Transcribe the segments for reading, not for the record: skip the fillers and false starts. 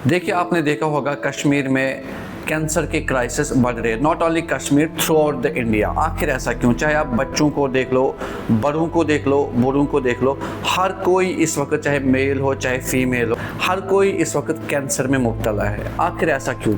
देखिए, आपने देखा होगा कश्मीर में कैंसर के क्राइसिस बढ़ रहे हैं, not only Kashmir, through out the India. आखिर ऐसा क्यों? चाहे आप बच्चों को देख लो, बड़ों को देख लो, बूढ़ों को देख लो, हर कोई इस वक्त, चाहे मेल हो चाहे फीमेल हो, हर कोई इस वक्त कैंसर में मुब्तला है। आखिर ऐसा क्यों?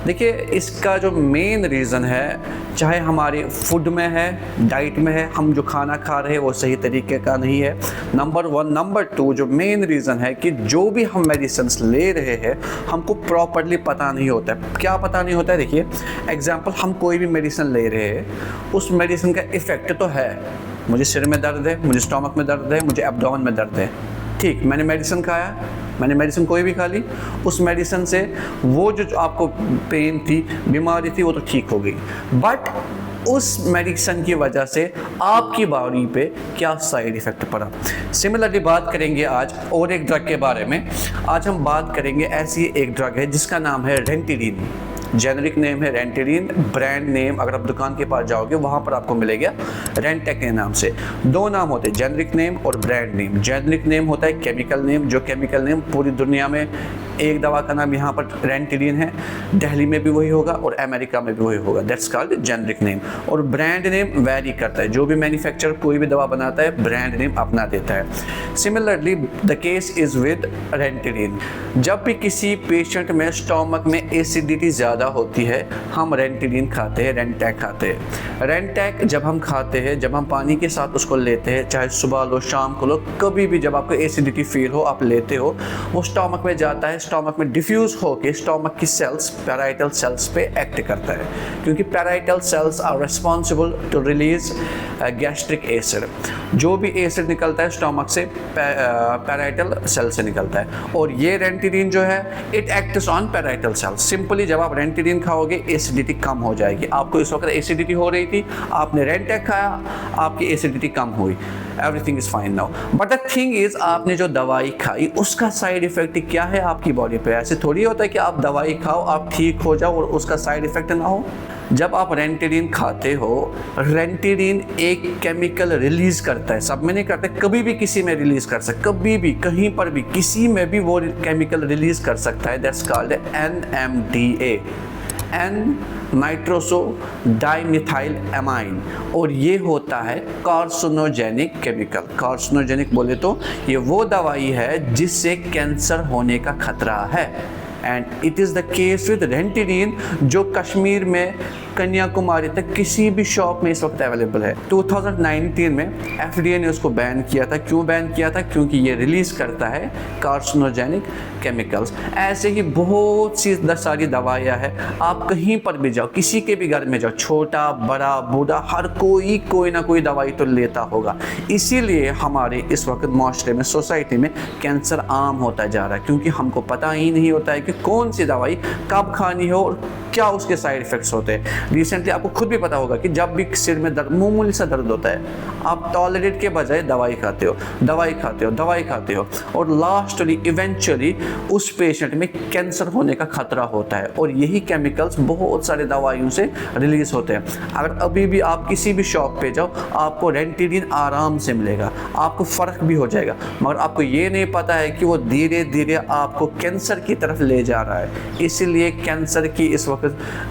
देखिए, इसका जो मेन रीज़न है, चाहे हमारे फूड में है, डाइट में है, हम जो खाना खा रहे हैं वो सही तरीके का नहीं है, नंबर 1। नंबर 2, जो मेन रीज़न है कि जो भी हम मेडिसिन्स ले रहे हैं हमको प्रॉपरली पता नहीं होता है। क्या पता नहीं होता है? देखिए एग्जांपल, हम कोई भी मेडिसिन ले रहे हैं, उस मेडिसिन का इफ़ेक्ट तो है, मुझे सिर में दर्द है, मुझे स्टमक में दर्द है, मुझे एब्डोमेन में दर्द है, ठीक, मैंने मेडिसिन खाया, मैंने मेडिसिन कोई भी खा ली, उस मेडिसिन से वो जो आपको पेन थी, बीमारी थी, वो तो ठीक हो गई, बट उस मेडिसिन की वजह से आपकी बॉडी पे क्या साइड इफ़ेक्ट पड़ा। सिमिलरली बात करेंगे आज और एक ड्रग के बारे में। आज हम बात करेंगे, ऐसी एक ड्रग है जिसका नाम है रेंटिडीन। जेनरिक नेम है रेंटिडीन, ब्रांड नेम अगर आप दुकान के पास जाओगे वहाँ पर आपको मिलेगा रेंटेक के नाम से। दो नाम होते हैं, जेनरिक नेम और ब्रांड नेम। जेनरिक नेम होता है केमिकल नेम, जो केमिकल नेम पूरी दुनिया में एक दवा का नाम यहाँ पर रेंटिडीन है, दिल्ली में भी वही होगा और अमेरिका में भी वही होगा, दैट्स कॉल्ड जेनरिक नेम। और ब्रांड नेम वैरी करता है, जो भी मैन्युफैक्चरर कोई भी दवा बनाता है ब्रांड नेम अपना देता है। Similarly the case is with ranitidine. जब भी किसी पेशेंट में स्टोमक में एसिडिटी ज़्यादा होती है, हम रेंटिडीन खाते हैं, रेंटैक खाते हैं। रेंटैक जब हम खाते हैं, जब हम पानी के साथ उसको लेते हैं, चाहे सुबह लो शाम को लो, कभी भी जब आपको एसिडिटी फील हो आप लेते हो, वो स्टोमक में जाता है, स्टोमक में डिफ्यूज़ होकर स्टोमक की सेल्स, पैराइटल सेल्स पे एक्ट करता है, क्योंकि parietal cells are responsible to release gastric acid. जो भी एसिड निकलता है स्टोमक से पैराइटल सेल से निकलता है, और ये रेंटिडीन जो है it acts on parietal cells. Simply जब आप रेंटिडीन खाओगे एसिडिटी कम हो जाएगी। आपको इस वक्त एसिडिटी हो रही थी, आपने रेंटैक खाया, आपकी एसिडिटी कम हुई, everything is fine now. But the thing is, आपने जो दवाई खाई उसका साइड इफ़ेक्ट क्या है आपकी बॉडी पे? ऐसे थोड़ी होता है कि आप दवाई खाओ, आप ठीक हो जाओ और उसका साइड इफ़ेक्ट ना हो। जब आप रेंटिडीन खाते हो, रेंटिडीन एक केमिकल रिलीज़ करता है, सब में नहीं करता, कभी भी किसी में रिलीज़ कर सकता, कभी भी कहीं पर भी किसी में भी वो केमिकल रिलीज़ कर सकता है, that's called NMDA, N nitroso dimethyl amine, और ये होता है कार्सिनोजेनिक केमिकल। कार्सिनोजेनिक बोले तो ये वो दवाई है जिससे कैंसर होने का खतरा है। And it is the case with ranitidine, जो कश्मीर में कन्याकुमारी तक किसी भी शॉप में इस वक्त अवेलेबल है। 2019 में FDA ने उसको बैन किया था। क्यों बैन किया था? क्योंकि ये रिलीज़ करता है कार्सिनोजेनिक केमिकल्स। ऐसे ही बहुत सी सारी दवाइयाँ हैं, आप कहीं पर भी जाओ, किसी के भी घर में जाओ, छोटा बड़ा बूढ़ा, हर कोई ना कोई दवाई तो लेता होगा। इसीलिए हमारे इस वक्त माशरे में, सोसाइटी में कैंसर आम होता जा रहा है, क्योंकि हमको पता ही नहीं होता है कि कौन सी दवाई कब खानी हो और क्या उसके साइड इफ़ेक्ट्स होते हैं। रिसेंटली आपको खुद भी पता होगा कि जब भी सिर में दर्द, मामूली सा दर्द होता है, आप टॉलरेट के बजाय दवाई खाते हो और लास्टली इवेंचुअली उस पेशेंट में कैंसर होने का खतरा होता है। और यही केमिकल्स बहुत सारे दवाइयों से रिलीज़ होते हैं। अगर अभी भी आप किसी भी शॉप पे जाओ, आपको रेंटिडीन आराम से मिलेगा, आपको फ़र्क भी हो जाएगा, मगर आपको ये नहीं पता है कि वो धीरे धीरे आपको कैंसर की तरफ ले जा रहा है। इसीलिए कैंसर की इस वक्त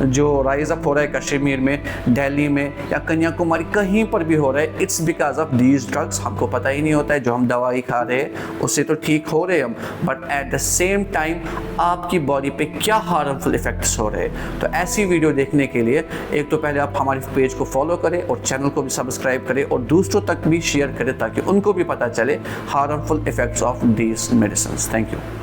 जो राइज अप हो रहा है कश्मीर में, दिल्ली में या कन्याकुमारी, कहीं पर भी हो रहा है, it's because of these drugs. हमको पता ही नहीं होता है, जो हम दवाई खा रहे हैं उससे तो ठीक हो रहे हैं हम, but at the same time आपकी बॉडी पे क्या हार्मफुल इफेक्ट्स हो रहे हैं। तो ऐसी वीडियो देखने के लिए एक तो पहले आप हमारे पेज को फॉलो करें और चैनल को भी सब्सक्राइब करें और दूसरों तक भी शेयर करें, ताकि उनको भी पता चले harmful effects of these medicine. Thank you.